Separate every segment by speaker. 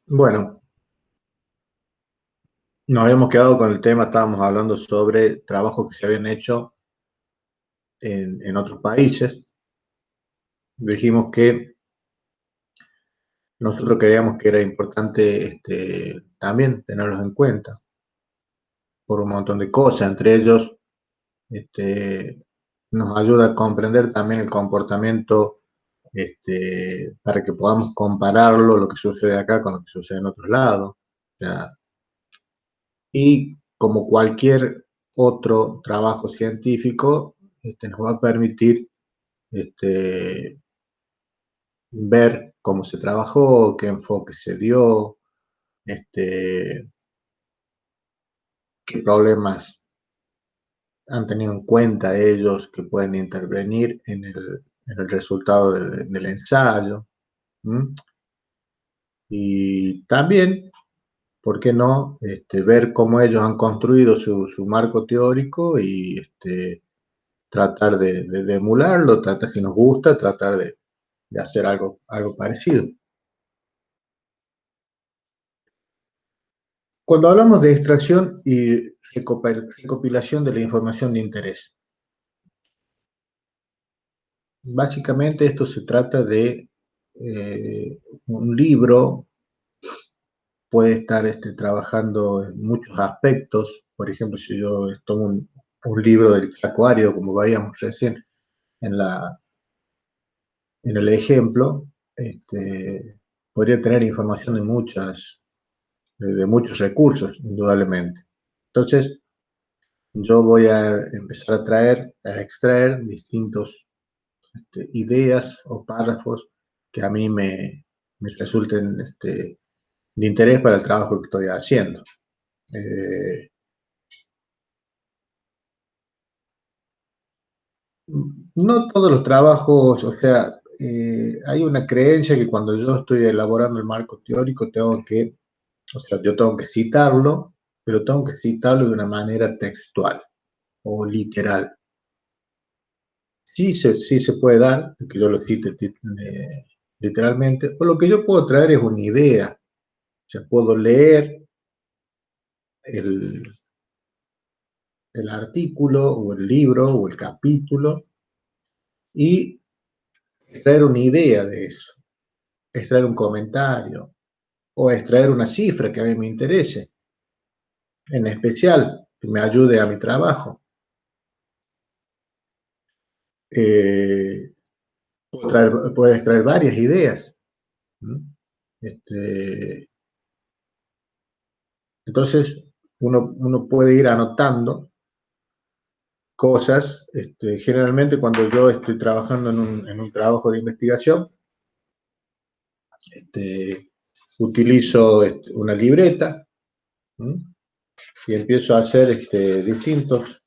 Speaker 1: Bueno, nos habíamos quedado con el tema, estábamos hablando sobre trabajos que se habían hecho en otros países. Dijimos que nosotros creíamos que era importante también tenerlos en cuenta por un montón de cosas, entre ellos nos ayuda a comprender también el comportamiento para que podamos compararlo, lo que sucede acá con lo que sucede en otros lados. O sea, y como cualquier otro trabajo científico, nos va a permitir este, ver cómo se trabajó, qué enfoque se dio, este, qué problemas han tenido en cuenta ellos que pueden intervenir en el resultado del ensayo. ¿Mm? Y también, ¿por qué no? Ver cómo ellos han construido su marco teórico y tratar de emularlo, tratar, si nos gusta, tratar de hacer algo parecido. Cuando hablamos de extracción y recopilación de la información de interés, básicamente esto se trata de un libro, puede estar trabajando en muchos aspectos. Por ejemplo, si yo tomo un libro del Chaco como veíamos recién en, en el ejemplo, podría tener información de muchos recursos, indudablemente. Entonces, yo voy a empezar a extraer distintos ideas o párrafos que a mí me resulten de interés para el trabajo que estoy haciendo. Eh, no todos los trabajos, o sea, hay una creencia que cuando yo estoy elaborando el marco teórico o sea, yo tengo que citarlo, pero tengo que citarlo de una manera textual o literal. Sí se puede dar, que yo lo cite literalmente, o lo que yo puedo traer es una idea. O sea, puedo leer el, el artículo o el libro o el capítulo y extraer una idea de eso, extraer un comentario o extraer una cifra que a mí me interese, en especial que me ayude a mi trabajo. Eh, puedo extraer varias ideas. ¿No? Este, entonces, uno puede ir anotando cosas. Generalmente cuando yo estoy trabajando en un trabajo de investigación, utilizo una libreta. ¿Mm? Y empiezo a hacer distintos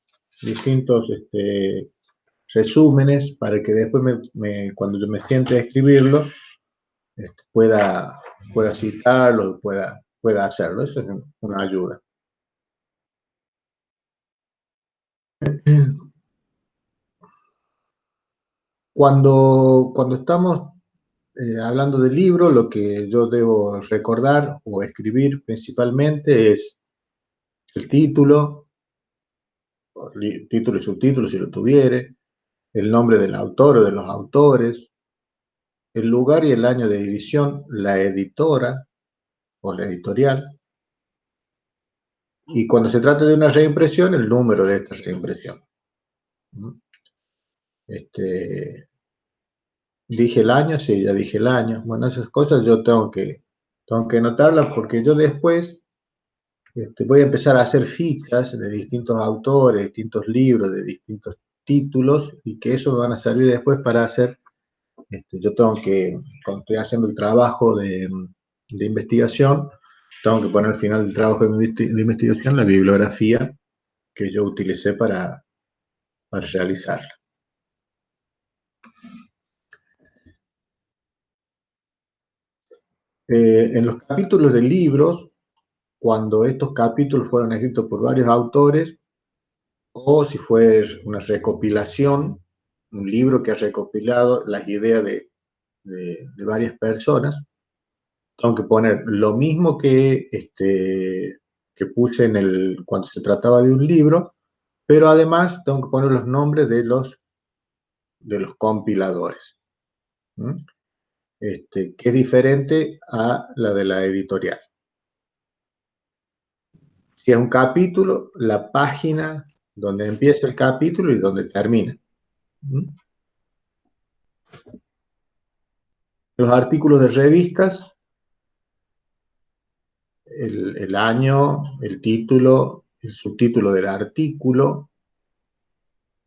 Speaker 1: resúmenes para que después cuando yo me siente a escribirlo, pueda citarlo, pueda hacerlo. Eso es una ayuda. Cuando estamos hablando del libro, lo que yo debo recordar o escribir principalmente es el título, título y subtítulo si lo tuviere, el nombre del autor o de los autores, el lugar y el año de edición, la editora o la editorial, y cuando se trata de una reimpresión, el número de esta reimpresión. Dije el año, sí, ya dije el año. Bueno, esas cosas yo tengo que anotarlas porque yo después voy a empezar a hacer fichas de distintos autores, distintos libros, de distintos títulos, y que eso me van a servir después para hacer, yo tengo que, cuando estoy haciendo el trabajo de investigación, tengo que poner al final del trabajo de investigación la bibliografía que yo utilicé para realizarla. En los capítulos de libros, cuando estos capítulos fueron escritos por varios autores, o si fue una recopilación, un libro que ha recopilado las ideas de varias personas, tengo que poner lo mismo que puse cuando se trataba de un libro, pero además tengo que poner los nombres de los compiladores, ¿m? Que es diferente a la de la editorial. Si es un capítulo, la página donde empieza el capítulo y donde termina. ¿M? Los artículos de revistas, el año, el título, el subtítulo del artículo,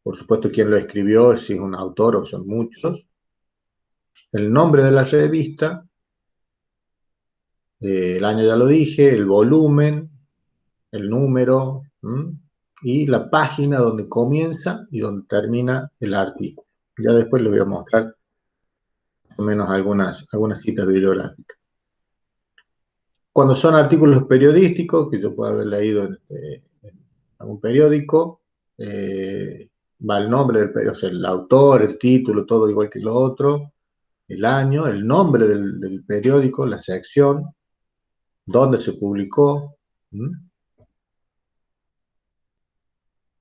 Speaker 1: por supuesto quién lo escribió, si es un autor o son muchos, el nombre de la revista, el año ya lo dije, el volumen, el número, y la página donde comienza y donde termina el artículo. Ya después les voy a mostrar más o menos algunas citas bibliográficas. Cuando son artículos periodísticos, que yo puedo haber leído en algún periódico, va el nombre del periódico, o sea, el autor, el título, todo igual que lo otro, el año, el nombre del periódico, la sección, dónde se publicó.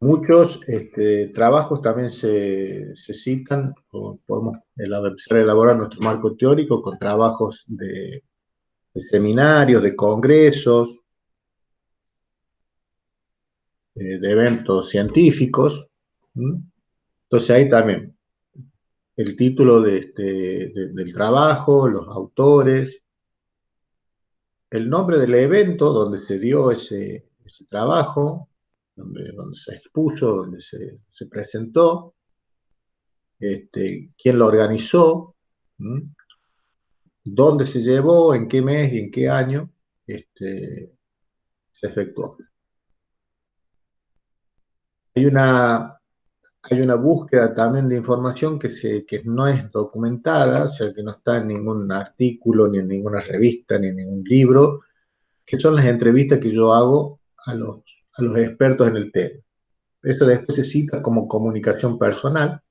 Speaker 1: Muchos trabajos también se citan, o podemos empezar a elaborar nuestro marco teórico con trabajos de seminarios, de congresos, de eventos científicos. Entonces ahí también el título del trabajo, los autores, el nombre del evento donde se dio ese trabajo, donde se expuso, donde se presentó, quién lo organizó, dónde se llevó, en qué mes y en qué año se efectuó. Hay una búsqueda también de información que no es documentada, o sea, que no está en ningún artículo, ni en ninguna revista, ni en ningún libro, que son las entrevistas que yo hago a los expertos en el tema. Esto después se cita como comunicación personal,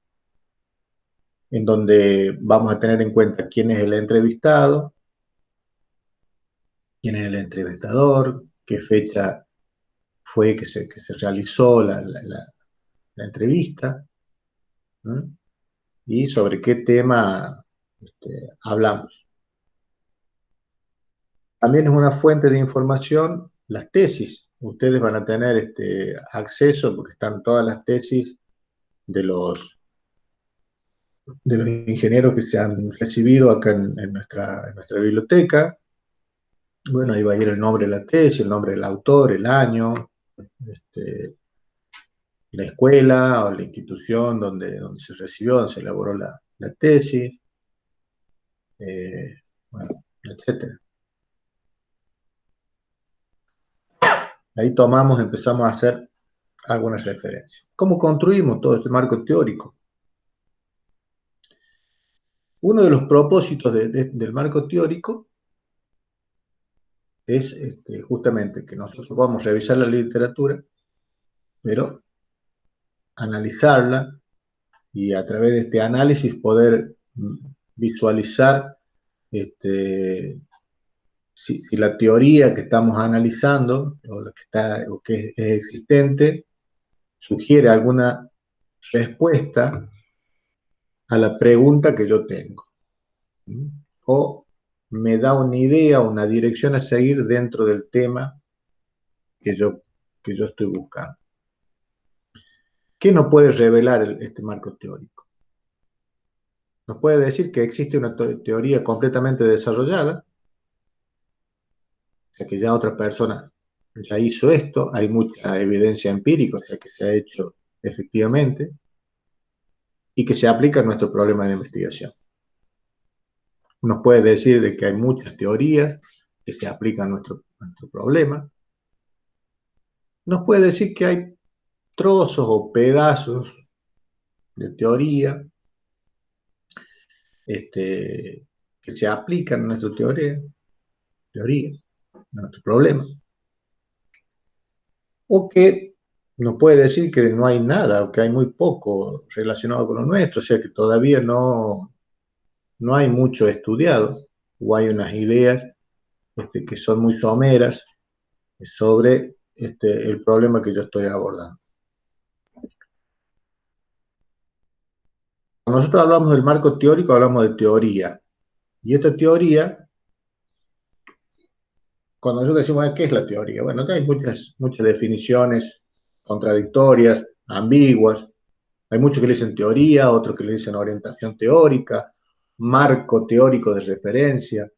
Speaker 1: en donde vamos a tener en cuenta quién es el entrevistado, quién es el entrevistador, qué fecha fue que se realizó la entrevista, ¿no? Y sobre qué tema hablamos. También es una fuente de información las tesis. Ustedes van a tener acceso, porque están todas las tesis de los ingenieros que se han recibido acá en nuestra biblioteca. Bueno, ahí va a ir el nombre de la tesis, el nombre del autor, el año, la escuela o la institución donde se recibió, donde se elaboró la tesis, bueno, etcétera. Ahí empezamos a hacer algunas referencias. ¿Cómo construimos todo este marco teórico? Uno de los propósitos del marco teórico es justamente que nosotros vamos a revisar la literatura, pero analizarla y a través de este análisis poder visualizar si la teoría que estamos analizando o que es existente sugiere alguna respuesta a la pregunta que yo tengo, o me da una idea, una dirección a seguir dentro del tema que yo estoy buscando. ¿Qué nos puede revelar este marco teórico? Nos puede decir que existe una teoría completamente desarrollada, o sea que ya otra persona ya hizo esto, hay mucha evidencia empírica, o sea que se ha hecho efectivamente, y que se aplica a nuestro problema de investigación. Nos puede decir de que hay muchas teorías que se aplican a nuestro problema. Nos puede decir que hay trozos o pedazos de teoría que se aplican a nuestra teoría, a nuestro problema. O que nos puede decir que no hay nada, o que hay muy poco relacionado con lo nuestro, o sea que todavía no hay mucho estudiado, o hay unas ideas que son muy someras sobre el problema que yo estoy abordando. Cuando nosotros hablamos del marco teórico, hablamos de teoría. Y esta teoría, cuando nosotros decimos, ¿qué es la teoría? Bueno, acá hay muchas definiciones contradictorias, ambiguas. Hay muchos que le dicen teoría, otros que le dicen orientación teórica, marco teórico de referencia,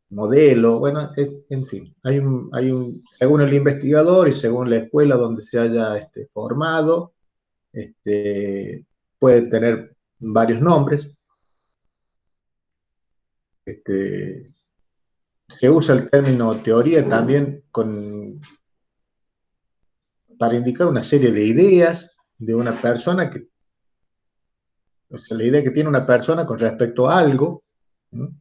Speaker 1: modelo, bueno, en fin, según el investigador y según la escuela donde se haya formado, este, puede tener varios nombres. Este, Se usa el término teoría también para indicar una serie de ideas de una persona o sea, la idea que tiene una persona con respecto a algo. ¿No?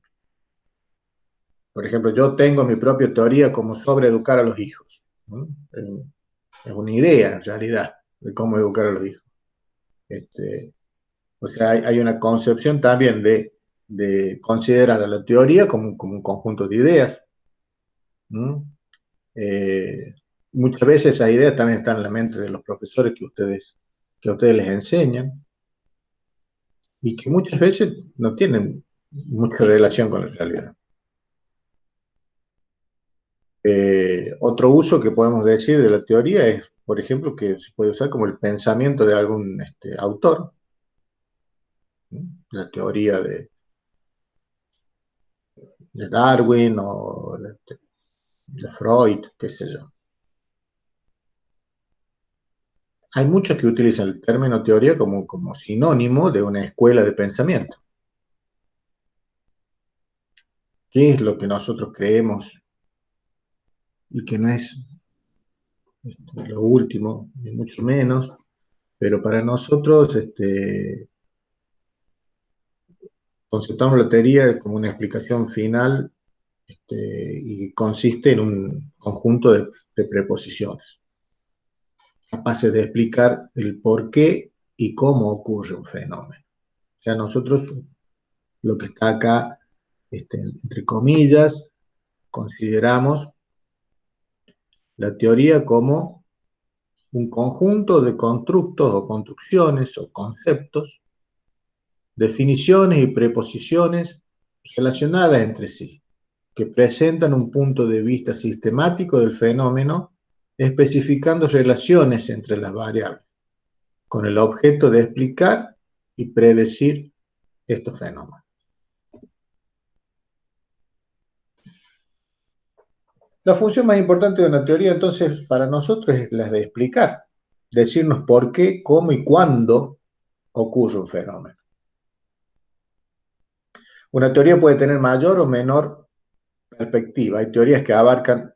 Speaker 1: Por ejemplo, yo tengo mi propia teoría como sobre educar a los hijos. ¿No? Es una idea, en realidad, de cómo educar a los hijos. Este, o sea, hay una concepción también de considerar a la teoría como un conjunto de ideas. ¿No? Eh, Muchas veces esas ideas también están en la mente de los profesores que a ustedes les enseñan y que muchas veces no tienen mucha relación con la realidad. Otro uso que podemos decir de la teoría es, por ejemplo, que se puede usar como el pensamiento de algún autor, ¿no? La teoría de Darwin o de Freud, qué sé yo. Hay muchos que utilizan el término teoría como sinónimo de una escuela de pensamiento. ¿Qué es lo que nosotros creemos y que no es lo último, ni mucho menos? Pero para nosotros conceptamos la teoría como una explicación final y consiste en un conjunto de preposiciones capaces de explicar el por qué y cómo ocurre un fenómeno. O sea, nosotros lo que está acá, entre comillas, consideramos la teoría como un conjunto de constructos o construcciones o conceptos, definiciones y preposiciones relacionadas entre sí, que presentan un punto de vista sistemático del fenómeno, especificando relaciones entre las variables, con el objeto de explicar y predecir estos fenómenos. La función más importante de una teoría, entonces, para nosotros es la de explicar, decirnos por qué, cómo y cuándo ocurre un fenómeno. Una teoría puede tener mayor o menor perspectiva. Hay teorías que abarcan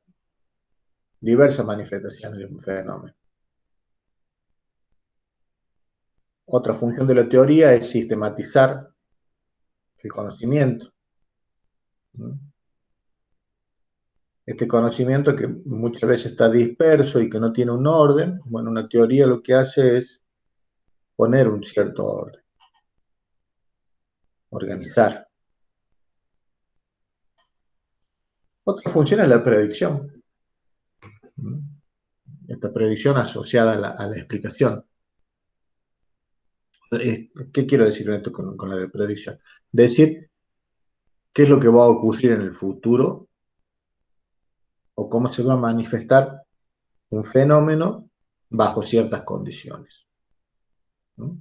Speaker 1: diversas manifestaciones de un fenómeno. Otra función de la teoría es sistematizar el conocimiento. Este conocimiento que muchas veces está disperso y que no tiene un orden, bueno, una teoría lo que hace es poner un cierto orden, organizar. Otra función es la predicción. Esta predicción asociada a la explicación. ¿Qué quiero decir con esto con la de predicción? Decir qué es lo que va a ocurrir en el futuro o cómo se va a manifestar un fenómeno bajo ciertas condiciones. ¿No?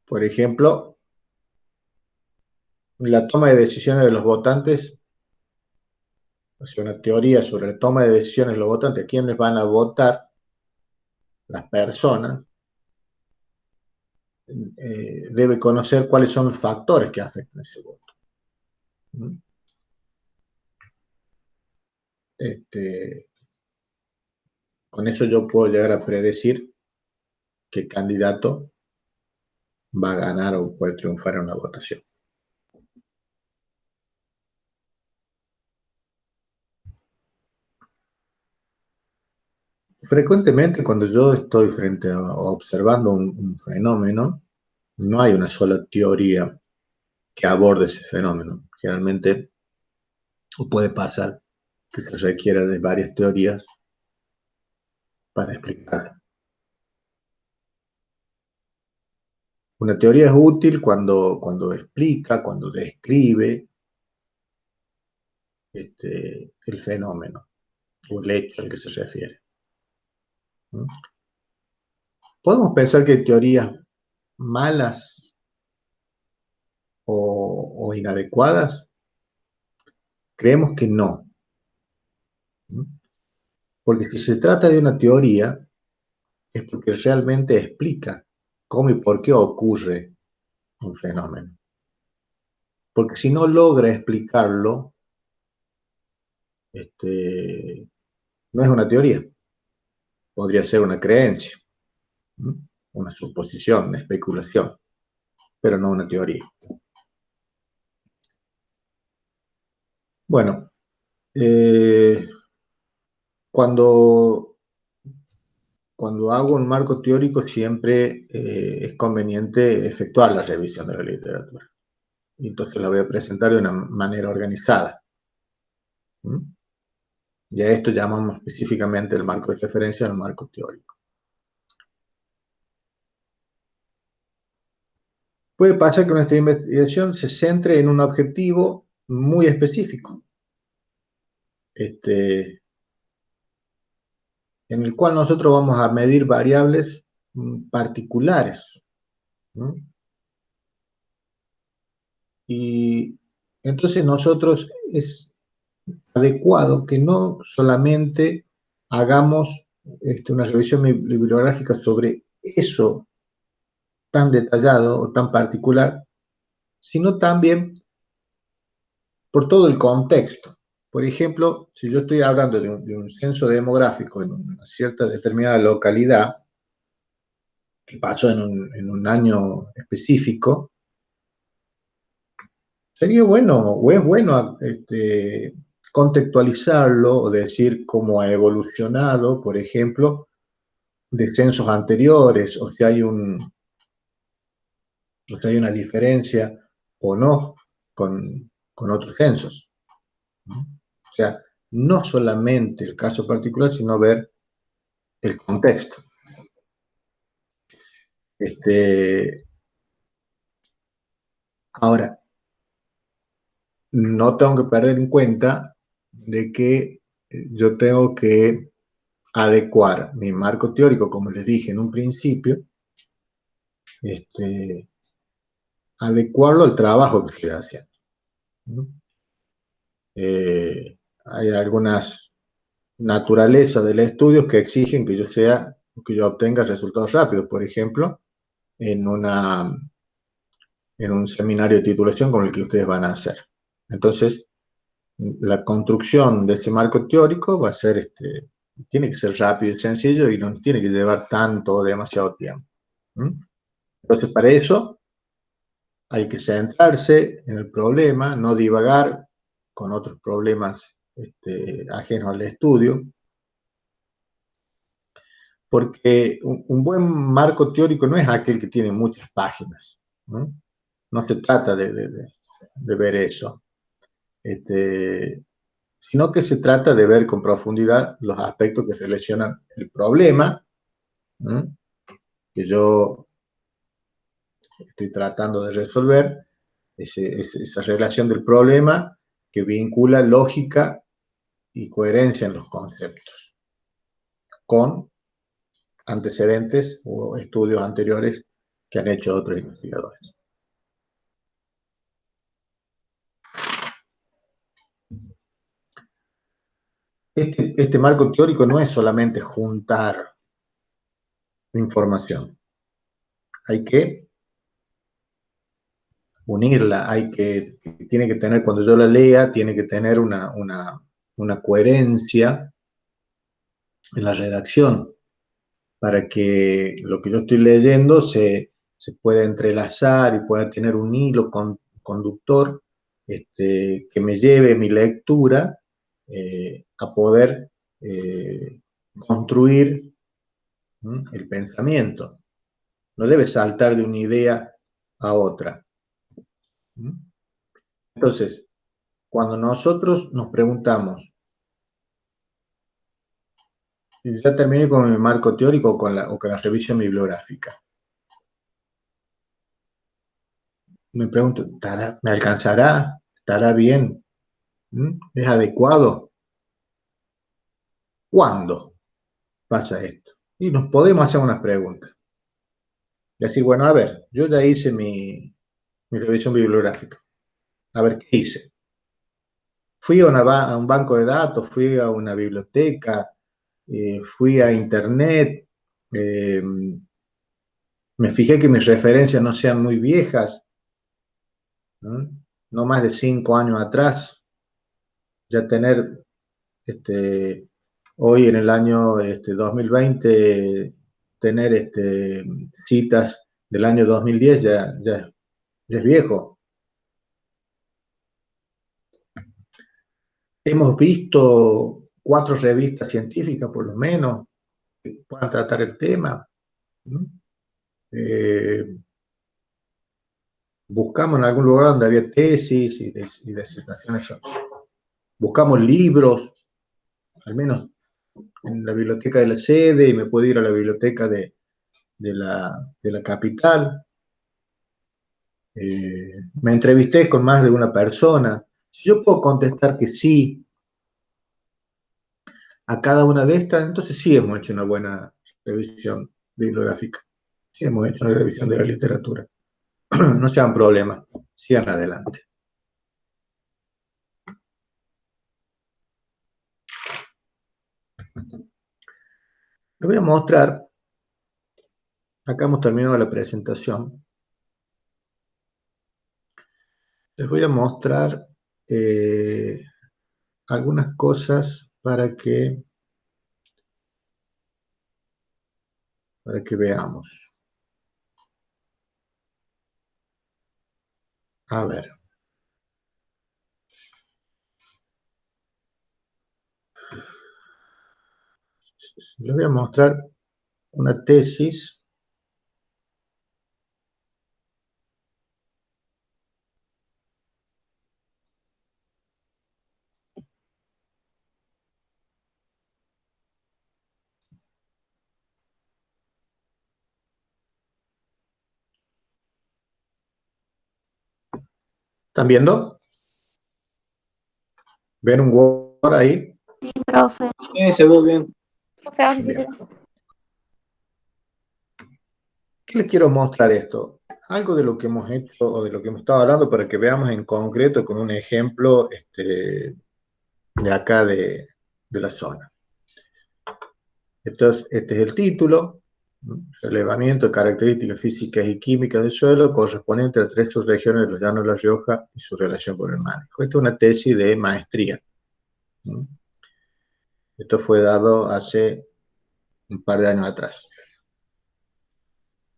Speaker 1: Por ejemplo, la toma de decisiones de los votantes, o sea, una teoría sobre la toma de decisiones de los votantes, quiénes van a votar, las personas, debe conocer cuáles son los factores que afectan ese voto. ¿No? Este, con eso yo puedo llegar a predecir qué candidato va a ganar o puede triunfar en una votación. Frecuentemente cuando yo estoy frente a observando un fenómeno, No hay una sola teoría que aborde ese fenómeno. Generalmente, o puede pasar que se requiera de varias teorías para explicar. Una teoría es útil cuando explica, cuando describe el fenómeno o el hecho al que se refiere. ¿Mm? Podemos pensar que hay teorías malas o inadecuadas. Creemos que no. ¿Mm? Porque si se trata de una teoría, es porque realmente explica cómo y por qué ocurre un fenómeno. Porque si no logra explicarlo, no es una teoría, podría ser una creencia, ¿no? Una suposición, una especulación, pero no una teoría. Bueno, eh, cuando, cuando hago un marco teórico siempre es conveniente efectuar la revisión de la literatura. Y entonces la voy a presentar de una manera organizada. ¿Mm? Y a esto llamamos específicamente el marco de referencia, el marco teórico. Puede pasar que nuestra investigación se centre en un objetivo muy específico, en el cual nosotros vamos a medir variables particulares, ¿no? Y entonces nosotros es adecuado que no solamente hagamos una revisión bibliográfica sobre eso tan detallado o tan particular, sino también por todo el contexto. Por ejemplo, si yo estoy hablando de un censo demográfico en una cierta determinada localidad, que pasó en un año específico, sería bueno o es bueno contextualizarlo o decir cómo ha evolucionado, por ejemplo, de censos anteriores, o si hay una diferencia o no con otros censos, ¿no? O sea, no solamente el caso particular, sino ver el contexto. Este, Ahora, no tengo que perder en cuenta de que yo tengo que adecuar mi marco teórico, como les dije en un principio, este, adecuarlo al trabajo que estoy haciendo, ¿no? Hay algunas naturalezas del estudio que exigen que yo obtenga resultados rápidos, por ejemplo, en, una, en un seminario de titulación como el que ustedes van a hacer. Entonces, la construcción de ese marco teórico va a ser, tiene que ser rápido y sencillo y no tiene que llevar tanto o demasiado tiempo. ¿Mm? Entonces, para eso hay que centrarse en el problema, no divagar con otros problemas ajenos al estudio, porque un buen marco teórico no es aquel que tiene muchas páginas, ¿no? No se trata de ver eso, sino que se trata de ver con profundidad los aspectos que relacionan el problema, ¿no?, que yo estoy tratando de resolver, esa relación del problema que vincula lógica y coherencia en los conceptos con antecedentes o estudios anteriores que han hecho otros investigadores. Este marco teórico no es solamente juntar información, hay que unirla, tiene que tener, cuando yo la lea, tiene que tener una coherencia en la redacción para que lo que yo estoy leyendo se pueda entrelazar y pueda tener un hilo conductor que me lleve mi lectura a poder construir el pensamiento. No debe saltar de una idea a otra. ¿Mm? Entonces, cuando nosotros nos preguntamos, y ya terminé con el marco teórico o con la revisión bibliográfica, me pregunto, ¿me alcanzará? ¿Estará bien? ¿Mm? ¿Es adecuado? ¿Cuándo pasa esto? Y nos podemos hacer unas preguntas. Y así, bueno, a ver, yo ya hice mi revisión bibliográfica. A ver, ¿qué hice? Fui a un banco de datos, fui a una biblioteca, fui a internet, eh, me fijé que mis referencias no sean muy viejas, ¿no? No más de 5 años atrás, ya tener hoy en el año 2020, tener citas del año 2010 ya es viejo. Hemos visto 4 revistas científicas, por lo menos, que puedan tratar el tema. ¿No? Eh, Buscamos en algún lugar donde había tesis y disertaciones. Buscamos libros, al menos en la biblioteca de la sede, y me puedo ir a la biblioteca de la capital. Me entrevisté con más de una persona. Si yo puedo contestar que sí a cada una de estas, entonces sí hemos hecho una buena revisión bibliográfica. Sí hemos hecho una revisión de la literatura. No sean problemas, sigan adelante. Les voy a mostrar, acá hemos terminado la presentación, les voy a mostrar algunas cosas para que veamos. A ver. Les voy a mostrar una tesis. ¿Están viendo? ¿Ven un Word ahí?
Speaker 2: Sí, profe.
Speaker 3: Sí, se ve bien.
Speaker 2: Profe, ahora sí
Speaker 1: Bien.
Speaker 2: se-
Speaker 1: ¿Qué les quiero mostrar esto? Algo de lo que hemos hecho o de lo que hemos estado hablando para que veamos en concreto con un ejemplo de acá de la zona. Entonces, este es el título: relevamiento de características físicas y químicas del suelo correspondiente a 3 subregiones de los llanos de La Rioja y su relación con el manejo. Esta es una tesis de maestría. Esto fue dado hace un par de años atrás.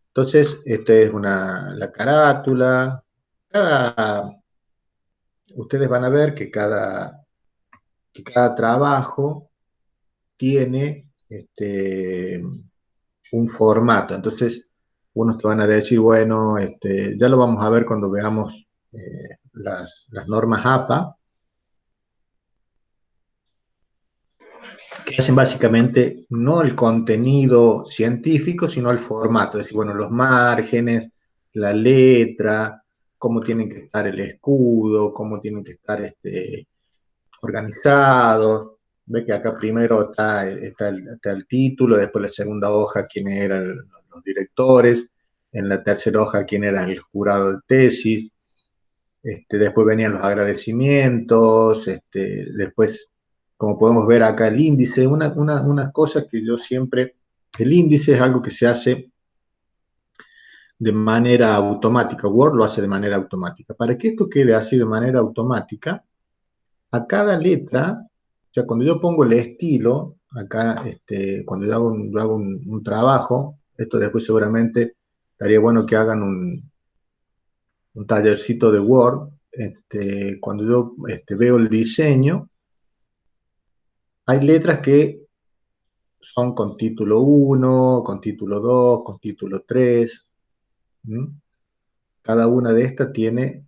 Speaker 1: Entonces, esta es la carátula. Ustedes van a ver que cada trabajo tiene un formato. Entonces, unos te van a decir, bueno, ya lo vamos a ver cuando veamos las normas APA, que hacen básicamente no el contenido científico, sino el formato. Es decir, bueno, los márgenes, la letra, cómo tienen que estar el escudo, cómo tienen que estar organizados. Ve que acá primero está el título, después la segunda hoja, quiénes eran los directores, en la tercera hoja, quién era el jurado de tesis, después venían los agradecimientos, después, como podemos ver acá, el índice, una cosa que yo siempre, el índice es algo que se hace de manera automática, Word lo hace de manera automática. Para que esto quede así de manera automática, a cada letra, o sea, cuando yo pongo el estilo, acá, cuando yo hago un trabajo, esto después seguramente estaría bueno que hagan un tallercito de Word, cuando yo veo el diseño, hay letras que son con título 1, con título 2, con título 3. ¿Mm? cada una de estas tiene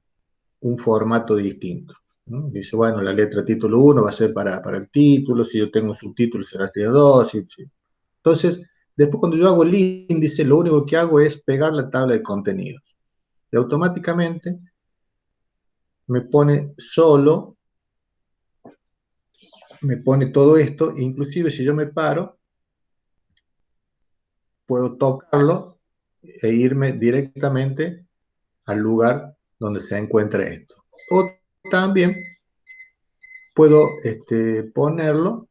Speaker 1: un formato distinto, ¿no? Dice, bueno, la letra título 1 va a ser para el título, si yo tengo un subtítulo será el título 2. Entonces, después cuando yo hago el índice, lo único que hago es pegar la tabla de contenidos. Y automáticamente me pone solo, me pone todo esto, inclusive si yo me paro, puedo tocarlo e irme directamente al lugar donde se encuentra esto. O también puedo ponerlo,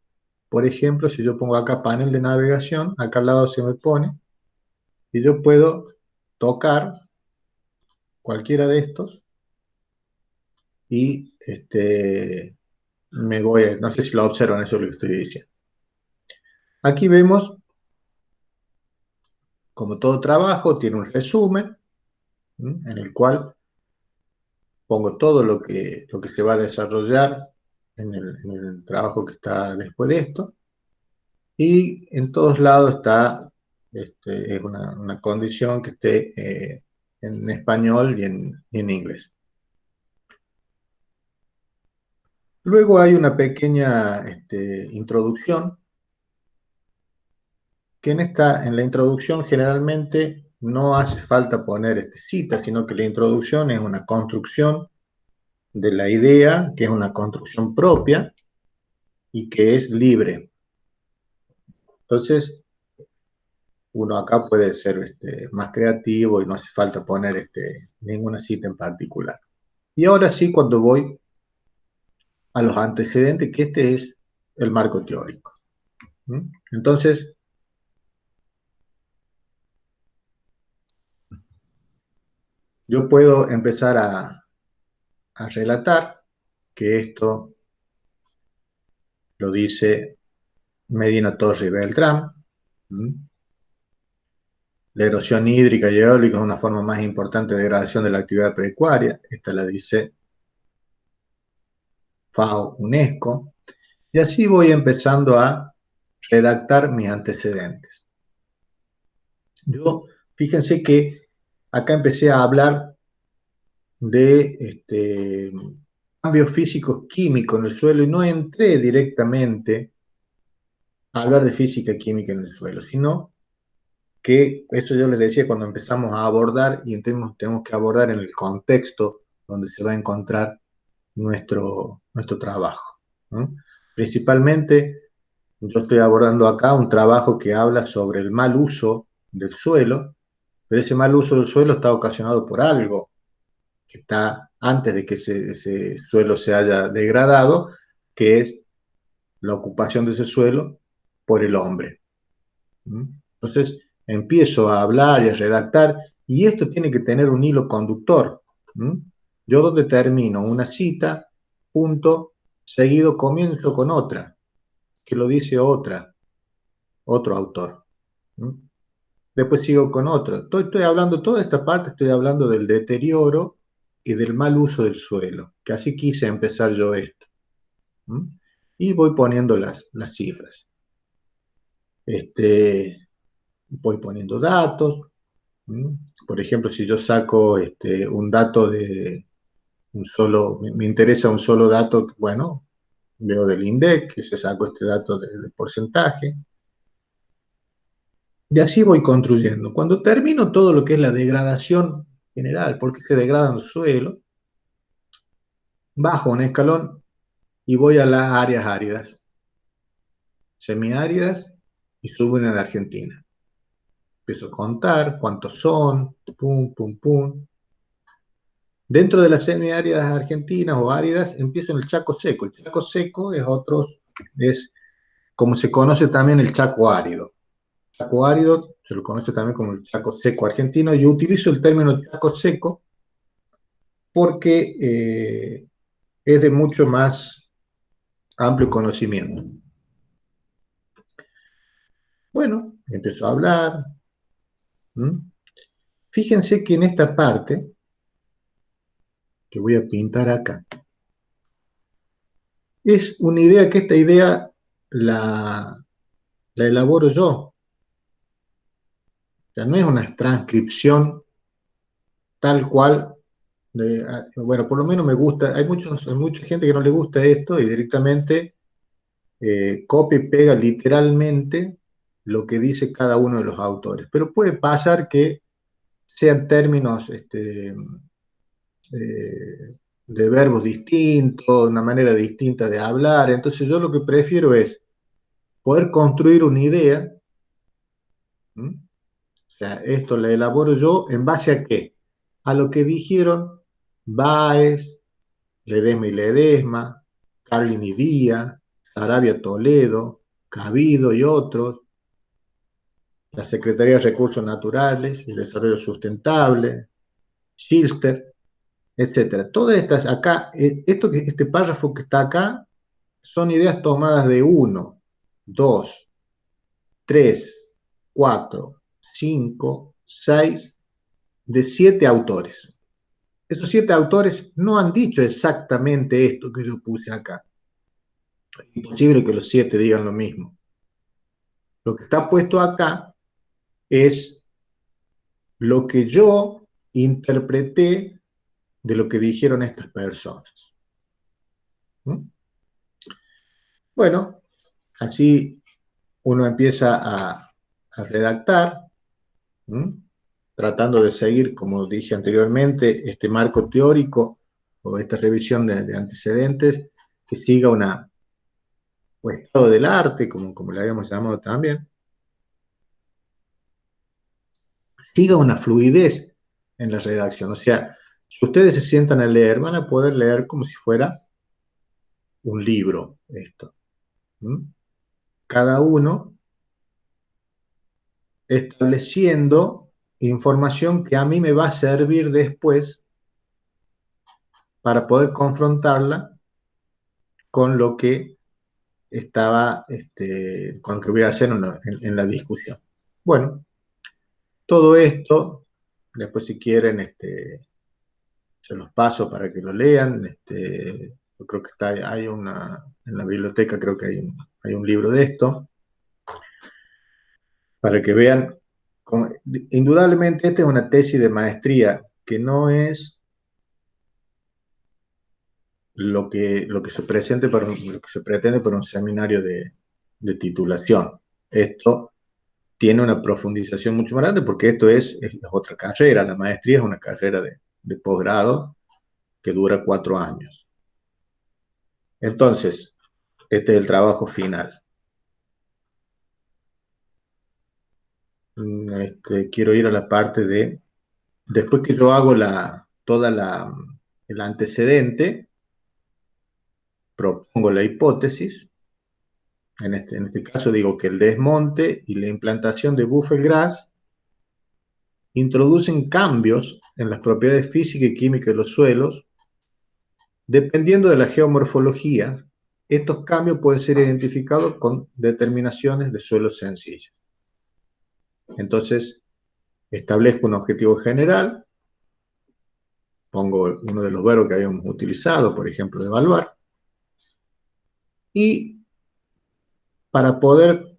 Speaker 1: por ejemplo, si yo pongo acá panel de navegación, acá al lado se me pone, y yo puedo tocar cualquiera de estos y me voy, no sé si lo observan, eso es lo que estoy diciendo. Aquí vemos, como todo trabajo, tiene un resumen, en el cual pongo todo lo que se va a desarrollar en el trabajo que está después de esto, y en todos lados está, es una condición que esté en español y en inglés. Luego hay una pequeña introducción, que en la introducción generalmente no hace falta poner citas, sino que la introducción es una construcción de la idea, que es una construcción propia y que es libre. Entonces, uno acá puede ser más creativo y no hace falta poner ninguna cita en particular. Y ahora sí, cuando voy a los antecedentes, que este es el marco teórico. Entonces, yo puedo empezar a relatar, que esto lo dice Medina Torre y Beltrán. La erosión hídrica y eólica es una forma más importante de degradación de la actividad pecuaria. Esta la dice FAO, UNESCO. Y así voy empezando a redactar mis antecedentes. Yo, fíjense que acá empecé a hablar de cambios físicos químicos en el suelo y no entré directamente a hablar de física química en el suelo, sino que eso yo les decía cuando empezamos a abordar y tenemos que abordar en el contexto donde se va a encontrar nuestro trabajo, ¿no? Principalmente yo estoy abordando acá un trabajo que habla sobre el mal uso del suelo, pero ese mal uso del suelo está ocasionado por algo que está antes de que ese suelo se haya degradado, que es la ocupación de ese suelo por el hombre. Entonces empiezo a hablar y a redactar, y esto tiene que tener un hilo conductor. Yo donde termino una cita, punto, seguido comienzo con otra, que lo dice otro autor. Después sigo con otro. Estoy hablando, toda esta parte estoy hablando del deterioro y del mal uso del suelo, que así quise empezar yo esto. Y voy poniendo las cifras. Voy poniendo datos. Por ejemplo, si yo saco un dato de un solo, me interesa un solo dato, bueno, veo del INDEC, que se sacó este dato del porcentaje. Y así voy construyendo. Cuando termino todo lo que es la degradación general, porque se degradan los suelos, bajo un escalón y voy a las áreas áridas, semiáridas y subo en la Argentina. Empiezo a contar cuántos son, pum, pum, pum. Dentro de las semiáridas argentinas o áridas, empiezo en el Chaco seco. El Chaco seco es como se conoce también el Chaco árido. Chaco árido se lo conoce también como el Chaco seco argentino. Yo utilizo el término Chaco seco porque es de mucho más amplio conocimiento. Bueno, empezó a hablar. Fíjense que en esta parte, que voy a pintar acá, es una idea que esta idea la elaboro yo. O sea, no es una transcripción tal cual. Bueno, por lo menos me gusta, hay mucha gente que no le gusta esto y directamente copia y pega literalmente lo que dice cada uno de los autores. Pero puede pasar que sean términos de verbos distintos, una manera distinta de hablar. Entonces yo lo que prefiero es poder construir una idea. ¿Mm? O sea, esto la elaboro yo en base a qué? A lo que dijeron Báez, Ledesma y Ledesma, Carlin y Díaz, Sarabia Toledo, Cabido y otros, la Secretaría de Recursos Naturales y Desarrollo Sustentable, Schilster, etcétera. Todas estas acá, este párrafo que está acá, son ideas tomadas de uno, dos, tres, cuatro, cinco, seis, de 7 autores. Estos 7 autores no han dicho exactamente esto que yo puse acá. Es imposible que los 7 digan lo mismo. Lo que está puesto acá es lo que yo interpreté de lo que dijeron estas personas. ¿Mm? Bueno, así uno empieza a redactar, ¿Mm? Tratando de seguir, como dije anteriormente, este marco teórico o esta revisión de antecedentes que siga o estado del arte, como le habíamos llamado también, siga una fluidez en la redacción. O sea, si ustedes se sientan a leer, van a poder leer como si fuera un libro esto. ¿Mm? Cada uno estableciendo información que a mí me va a servir después para poder confrontarla con lo que con lo que voy a hacer en la discusión. Bueno, todo esto, después si quieren, se los paso para que lo lean. Yo creo que en la biblioteca creo que hay un libro de esto, para que vean. Indudablemente esta es una tesis de maestría que no es lo que se presente lo que se pretende para un seminario de titulación. Esto tiene una profundización mucho más grande porque esto es otra carrera. La maestría es una carrera de posgrado que dura 4 años. Entonces, este es el trabajo final. Quiero ir a la parte después que yo hago el antecedente, propongo la hipótesis. En este caso digo que el desmonte y la implantación de Buffel-Grass introducen cambios en las propiedades físicas y químicas de los suelos. Dependiendo de la geomorfología, estos cambios pueden ser identificados con determinaciones de suelo sencillas. Entonces, establezco un objetivo general, pongo uno de los verbos que habíamos utilizado, por ejemplo, evaluar, y para poder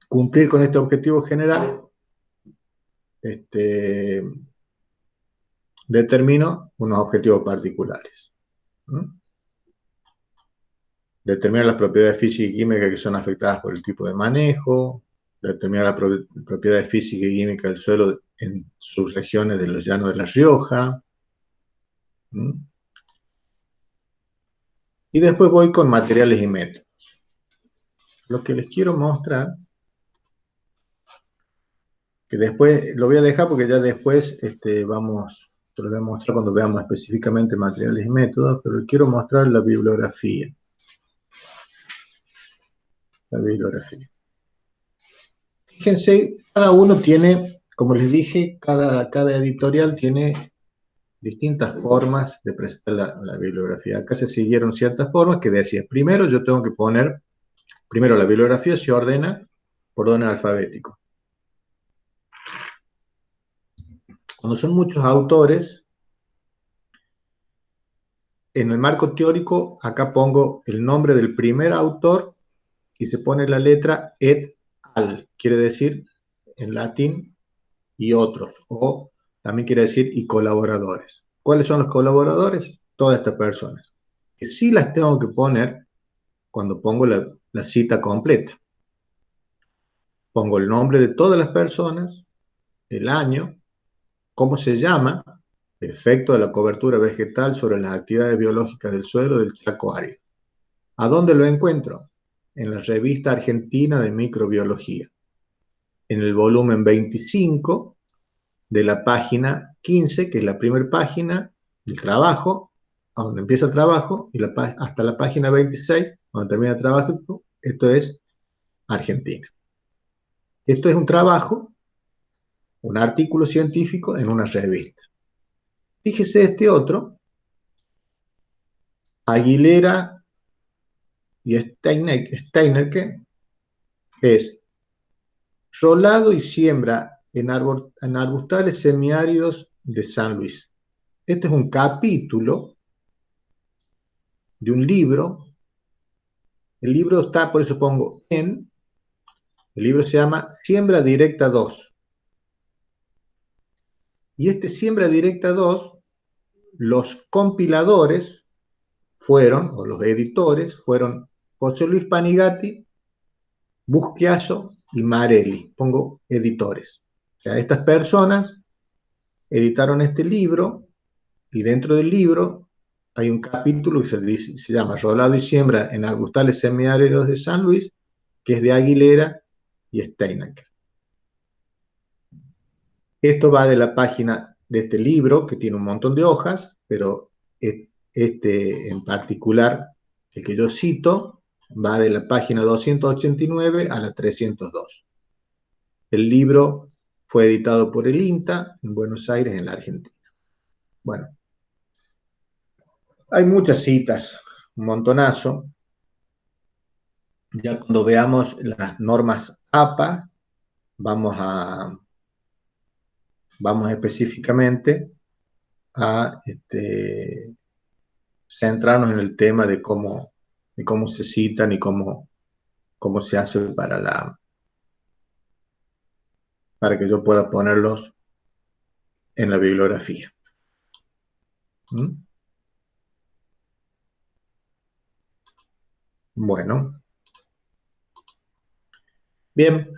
Speaker 1: cumplir con este objetivo general, determino unos objetivos particulares. ¿Mm? Determinar las propiedades físicas y químicas que son afectadas por el tipo de manejo, determinar las propiedades físicas y químicas del suelo en sus regiones de los llanos de La Rioja. ¿Mm? Y después voy con materiales y métodos. Lo que les quiero mostrar, que después lo voy a dejar porque ya después se lo voy a mostrar cuando veamos específicamente materiales y métodos, pero quiero mostrar la bibliografía. La bibliografía. Fíjense, cada uno tiene, como les dije, cada editorial tiene distintas formas de presentar la bibliografía. Acá se siguieron ciertas formas que decía, primero yo tengo que poner, primero la bibliografía se ordena por orden alfabético. Cuando son muchos autores, en el marco teórico, acá pongo el nombre del primer autor y se pone la letra et al, quiere decir en latín y otros, o también quiere decir y colaboradores. ¿Cuáles son los colaboradores? Todas estas personas. Que sí las tengo que poner cuando pongo la cita completa. Pongo el nombre de todas las personas, el año, cómo se llama, efecto de la cobertura vegetal sobre las actividades biológicas del suelo del Chaco árido. ¿A dónde lo encuentro? En la Revista Argentina de Microbiología, en el volumen 25 de la página 15, que es la primera página del trabajo, a donde empieza el trabajo, y hasta la página 26, donde termina el trabajo. Esto es Argentina. Esto es un trabajo, un artículo científico en una revista. Fíjese este otro, Aguilera y Steiner, que es rolado y siembra en arbustales semiáridos de San Luis. Este es un capítulo de un libro. El libro está, por eso pongo el libro se llama Siembra Directa 2. Y este Siembra Directa 2, los compiladores fueron, o los editores, fueron José Luis Panigatti, Busquiazo y Marelli. Pongo editores. O sea, estas personas editaron este libro y dentro del libro hay un capítulo que se llama Rolado y siembra en arbustales semiáridos de San Luis, que es de Aguilera y Steinaker. Esto va de la página de este libro, que tiene un montón de hojas, pero este en particular, el que yo cito, va de la página 289 a la 302. El libro fue editado por el INTA en Buenos Aires, en la Argentina. Bueno, hay muchas citas, un montonazo. Ya cuando veamos las normas APA, vamos específicamente a centrarnos en el tema de cómo se citan y cómo se hace para que yo pueda ponerlos en la bibliografía. ¿Mm? Bueno, bien.